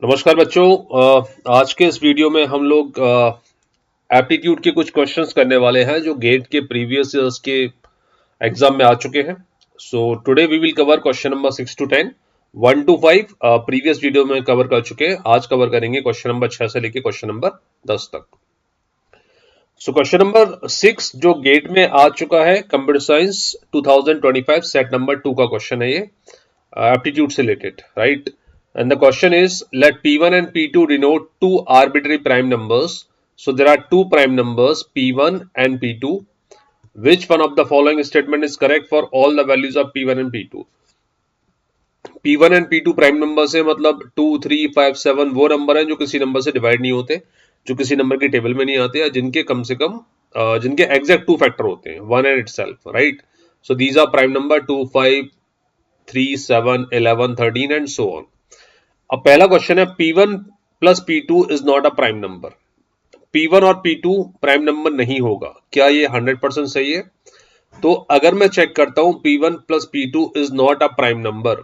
नमस्कार बच्चों। आज के इस वीडियो में हम लोग एप्टीट्यूड के कुछ क्वेश्चंस करने वाले हैं जो गेट के प्रीवियस ईयर्स के एग्जाम में आ चुके हैं। So today we will cover question number 6 to 10, 1 to 5 previous video में कवर कर चुके हैं। आज कवर करेंगे क्वेश्चन नंबर 6 से लेके क्वेश्चन नंबर 10 तक। सो क्वेश्चन नंबर 6 जो गेट में आ चुका है, कंप्यूटर साइंस 2025 सेट नंबर 2 का क्वेश्चन है ये, एप्टीट्यूड से related, right? And the question is, let P1 and P2 denote two arbitrary prime numbers. So there are two prime numbers P1 and P2. Which one of the following statement is correct for all the values of P1 and P2? P1 and P2 prime number से मतलब 2, 3, 5, 7 वो number हैं जो किसी number से divide नहीं होते, जो किसी नंबर की टेबल में नहीं आते, या जिनके कम से कम जिनके एग्जैक्ट टू फैक्टर होते हैं, 1 and itself, right? So these are prime number 2, 5, 3, 7, 11, 13 and so on. अब पहला क्वेश्चन है P1 plus P2 is not a prime number. P1 और P2 प्राइम नंबर नहीं होगा, क्या ये 100% सही है? तो अगर मैं चेक करता हूं P1 plus P2 is not a prime number,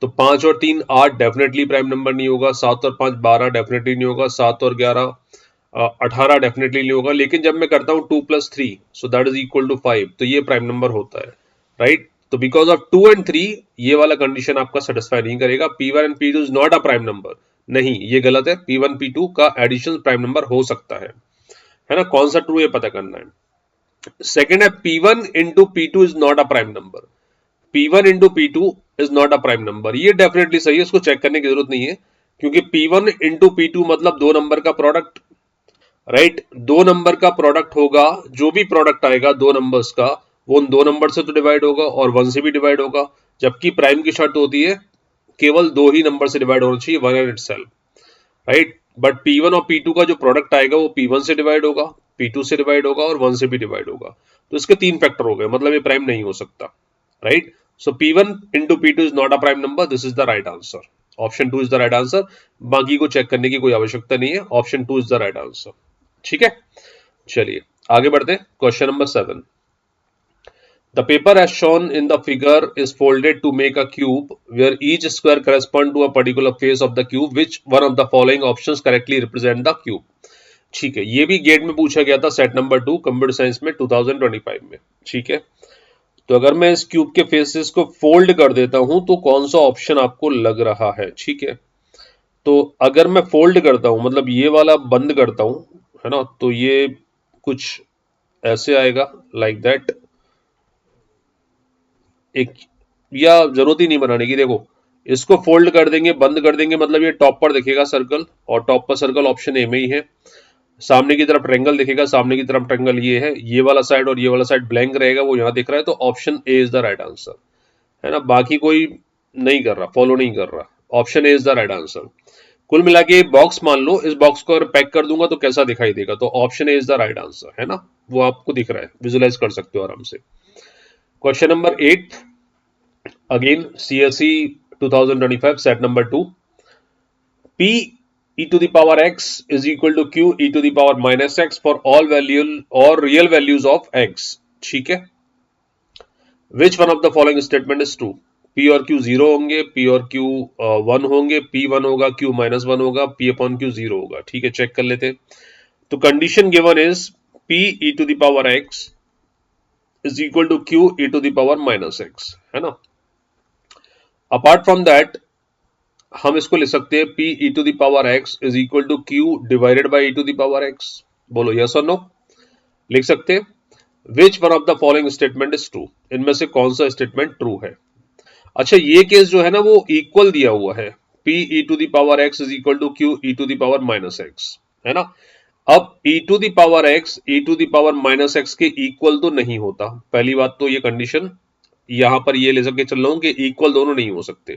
तो 5 और 3 8 डेफिनेटली प्राइम नंबर नहीं होगा, 7 और 5 12 डेफिनेटली नहीं होगा, 7 और 11 18 डेफिनेटली नहीं होगा। लेकिन जब मैं करता हूं 2 plus 3 so that is equal to 5, तो ये प्राइम नंबर होता है, राइट? तो बिकॉज ऑफ 2 and 3 ये वाला कंडीशन आपका सेटिस्फाई नहीं करेगा। P1 and P2 is not a prime number, नहीं, ये गलत है। P1 P2 का एडिशन प्राइम नंबर हो सकता है ना? कौन सा ट्रू ये पता करना है। सेकेंड है P1 into P2 is not a prime number. P1 into P2 is not a prime number, ये डेफिनेटली सही है, इसको चेक करने की जरूरत नहीं है, क्योंकि P1 इंटू P2 मतलब दो नंबर का प्रोडक्ट, राइट? दो नंबर का प्रोडक्ट होगा, जो भी प्रोडक्ट आएगा दो नंबर्स का वो उन दो नंबर से तो डिवाइड होगा और 1 से भी डिवाइड होगा, जबकि प्राइम की शर्त होती है केवल दो ही नंबर से डिवाइड होना चाहिए, 1 and itself, right? But P1 और P2 का जो प्रोडक्ट आएगा वो P1 से डिवाइड होगा, P2 से डिवाइड होगा और 1 से भी डिवाइड होगा, तो इसके तीन फैक्टर हो गए, मतलब ये प्राइम नहीं हो सकता, right? So P1 into P2 is not a prime number, this is the right answer. Option 2 is the right answer, बाकी को चेक करने की कोई आवश्यकता नहीं है, option 2 is the right answer. ठीक है, चलिए आगे बढ़ते हैं। Question number 7, the paper as shown in the figure is folded to make a cube where each square correspond to a particular face of the cube, which one of the following options correctly represent the cube. ठीक है, ये भी gate में पूछा गया था set number 2 computer science में 2025 में। ठीक है, तो अगर मैं इस क्यूब के फेसेस को फोल्ड कर देता हूं तो कौन सा ऑप्शन आपको लग रहा है? ठीक है, तो अगर मैं फोल्ड करता हूं मतलब ये वाला बंद करता हूं, है ना, तो ये कुछ ऐसे आएगा, लाइक दैट। एक, या जरूरत ही नहीं बनाने की, देखो इसको फोल्ड कर देंगे, बंद कर देंगे, मतलब ये टॉप पर दिखेगा सर्कल, और टॉप पर सर्कल ऑप्शन ए में ही है। सामने की तरफ ट्रायंगल दिखेगा, सामने की तरफ ट्रायंगल ये है, ये वाला साइड और ये वाला साइड ब्लैंक रहेगा, वो यहां दिख रहा है, तो option A is the right answer, है ना? बाकी कोई नहीं कर रहा, फॉलो नहीं कर रहा, option A is the right answer. कुल मिला के बॉक्स मान लो, इस बॉक्स को अगर पैक कर दूंगा तो कैसा दिखाई देगा, तो option A is the right answer, है ना? वो आपको दिख रहा है, विजुलाइज कर सकते हो आराम से। Question number 8, again CSE 2025 set number 2, P e to the power x is equal to Q e to the power minus x for all value or real values of x। ठीक है, which one of the following statement is true? P और Q 0 होंगे, P और Q 1 होंगे, P 1 होगा, Q minus 1 होगा, P upon Q 0 होगा। ठीक है, चेक कर लेते हैं। तो condition given is P e to the power x is equal to Q e to the power minus x, है ना? अपार्ट फ्रॉम दैट हम इसको लिख सकते हैं P e to the power x is equal to Q divided by e to the power x। बोलो yes और no, लिख सकते हैं। Which one of the following statement is true? इनमें से कौन सा स्टेटमेंट ट्रू है? अच्छा, ये केस जो है ना वो इक्वल दिया हुआ है, P e to the power x is equal to Q e to the power minus x, है ना? अब e to the power x e to the power minus x के इक्वल तो नहीं होता, पहली बात तो ये कंडीशन यहां पर ये ले सके चल रहा हूं कि इक्वल दोनों नहीं हो सकते,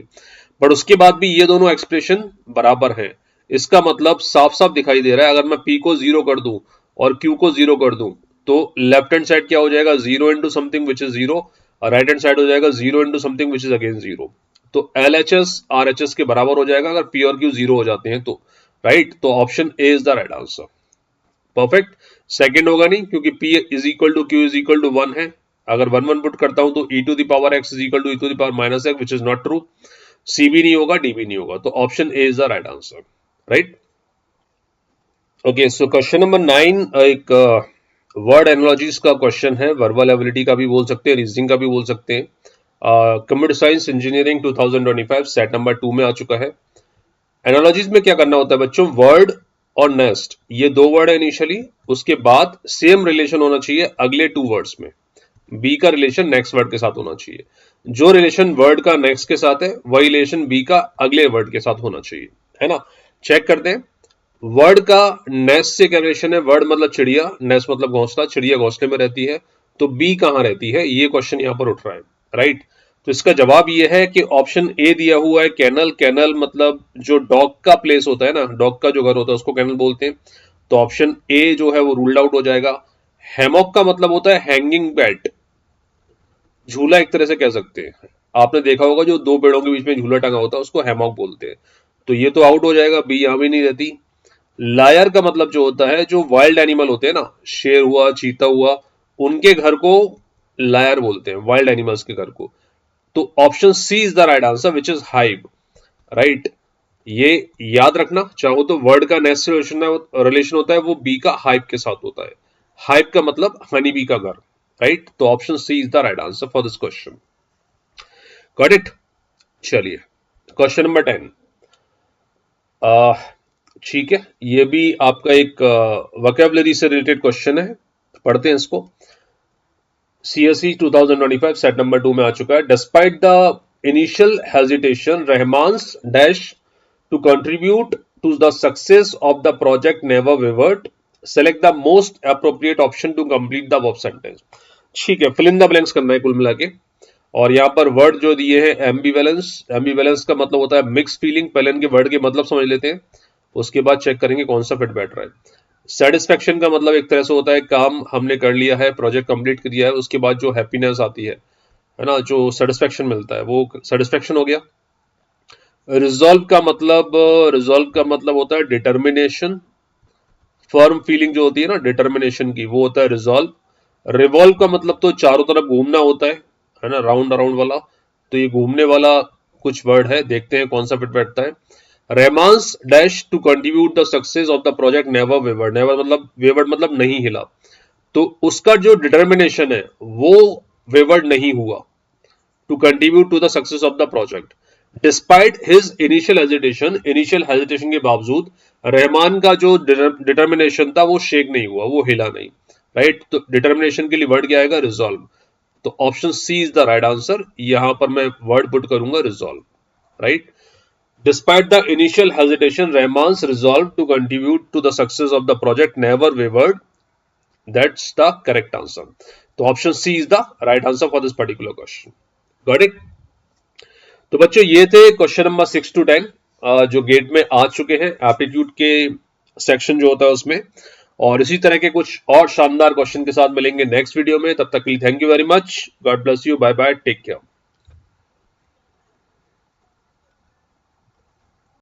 बट उसके बाद भी ये दोनों एक्सप्रेशन बराबर हैं। इसका मतलब साफ साफ दिखाई दे रहा है, अगर मैं P को 0 कर दूं और Q को 0 कर दूं तो लेफ्ट हैंड साइड क्या हो जाएगा, 0 इंटू समथिंग विच इज 0, और राइट हैंड साइड हो जाएगा 0 into something which is again 0। तो LHS RHS के बराबर हो जाएगा अगर P और Q 0 हो जाते हैं तो, राइट? तो option A is the right answer. Perfect. Second होगा नहीं, क्योंकि P is equal to Q is equal to 1 है, अगर 1 1 पुट करता हूं तो e to the power x is equal to e to the power minus x, which is not true. C भी नहीं होगा, डी भी नहीं होगा, तो option A is the right answer. Right. Okay, so question number 9 एक word analogies का question है, वर्बल एबिलिटी का भी बोल सकते हैं, रीजनिंग का भी बोल सकते हैं। Computer science engineering 2025 set number 2 में आ चुका है। एनालॉजीज में क्या करना होता है बच्चों, वर्ड और नेस्ट ये दो वर्ड है इनिशियली, उसके बाद सेम रिलेशन होना चाहिए अगले टू वर्ड्स में। बी का रिलेशन नेक्स्ट वर्ड के साथ होना चाहिए। जो रिलेशन वर्ड का नेक्स्ट के साथ है वही रिलेशन बी का अगले वर्ड के साथ होना चाहिए, है ना। चेक करते हैं। वर्ड का नेस्ट से क्या रिलेशन है, वर्ड मतलब चिड़िया, नेस्ट मतलब घोंसला, चिड़िया घोंसले में रहती है, तो बी कहां रहती है, ये क्वेश्चन यहां पर उठ रहा है, राइट। तो इसका जवाब ये है कि ऑप्शन ए दिया हुआ है, कैनल। कैनल मतलब जो डॉग का प्लेस होता है ना, डॉग का जो घर होता है उसको कैनल बोलते हैं, तो ऑप्शन ए जो है वो रूल्ड आउट हो जाएगा। हैमॉक का मतलब होता है हैंगिंग बेड, झूला एक तरह से कह सकते हैं। आपने देखा होगा जो दो पेड़ों के बीच में झूला टंगा होता है उसको हैमॉक बोलते हैं, तो ये तो आउट हो जाएगा, बी यहां भी नहीं रहती। लायर का मतलब जो होता है, जो वाइल्ड एनिमल होते हैं ना, शेर हुआ, चीता हुआ, उनके घर को लायर बोलते हैं, वाइल्ड एनिमल्स के घर को। तो option C is the right answer which is hive, right. ये याद रखना, चाहो तो वर्ड का नेक्स्ट रिलेशन होता है वो बी का हाइव के साथ होता है। हाइव का मतलब हनी बी का घर, राइट। तो option C is the right answer for this question. Got it. चलिए क्वेश्चन नंबर 10। ठीक है, ये भी आपका एक वोकैबुलरी से रिलेटेड क्वेश्चन है, पढ़ते हैं इसको। CSE 2025 सेट नंबर 2 में आ चुका है। Despite the initial hesitation Rahman's dash to contribute to the success of the project never wavered, select the most appropriate option to complete the verb sentence. ठीक है, फिल इन द ब्लैंक्स करना है कुल मिला के। और यहां पर वर्ड जो दिए हैं, एम्बिवेलेंस। एम्बिवेलेंस का मतलब होता है मिक्स फीलिंग। पहले इनके वर्ड के मतलब समझ लेते हैं, उसके बाद चेक करेंगे कौन सा फिट बैठ रहा है। सेटिस्फेक्शन का मतलब एक तरह से होता है काम हमने कर लिया है, प्रोजेक्ट कंप्लीट कर दिया है, उसके बाद जो हैप्पीनेस आती है ना, जो सेटिस्फेक्शन मिलता है वो सेटिस्फेक्शन हो गया। रिजॉल्व का मतलब होता है डिटर्मिनेशन, फर्म फीलिंग जो होती है ना डिटर्मिनेशन की, वो होता है रिजॉल्व। रिवॉल्व का मतलब तो चारों तरफ घूमना होता है ना, राउंड अराउंड वाला, तो ये घूमने वाला कुछ वर्ड है, देखते हैं कौन सा फिट बैठता है। Rahman's dash to contribute the success of the project never wavered. Never मतलब वेवर्ड मतलब नहीं हिला, तो उसका जो डिटर्मिनेशन है वो वेवर्ड नहीं हुआ, to contribute to the success of the project. Despite his initial hesitation के बावजूद रहमान का जो डिटर्मिनेशन था वो शेक नहीं हुआ, वो हिला नहीं, राइट। तो डिटर्मिनेशन के लिए वर्ड क्या आएगा, रिजॉल्व। तो option C is the right answer, यहां पर मैं वर्ड पुट करूंगा resolve, right. Despite the initial hesitation, Rahman's resolve to contribute to the success of the project never wavered. That's the correct answer. तो option C is the right answer for this particular question. Got it. तो बच्चों ये थे question number 6 to 10 जो gate में आ चुके हैं एप्टीट्यूड के सेक्शन जो होता है उसमें। और इसी तरह के कुछ और शानदार क्वेश्चन के साथ मिलेंगे नेक्स्ट वीडियो में। तब तक के लिए thank you very much, god bless you, bye bye, take care.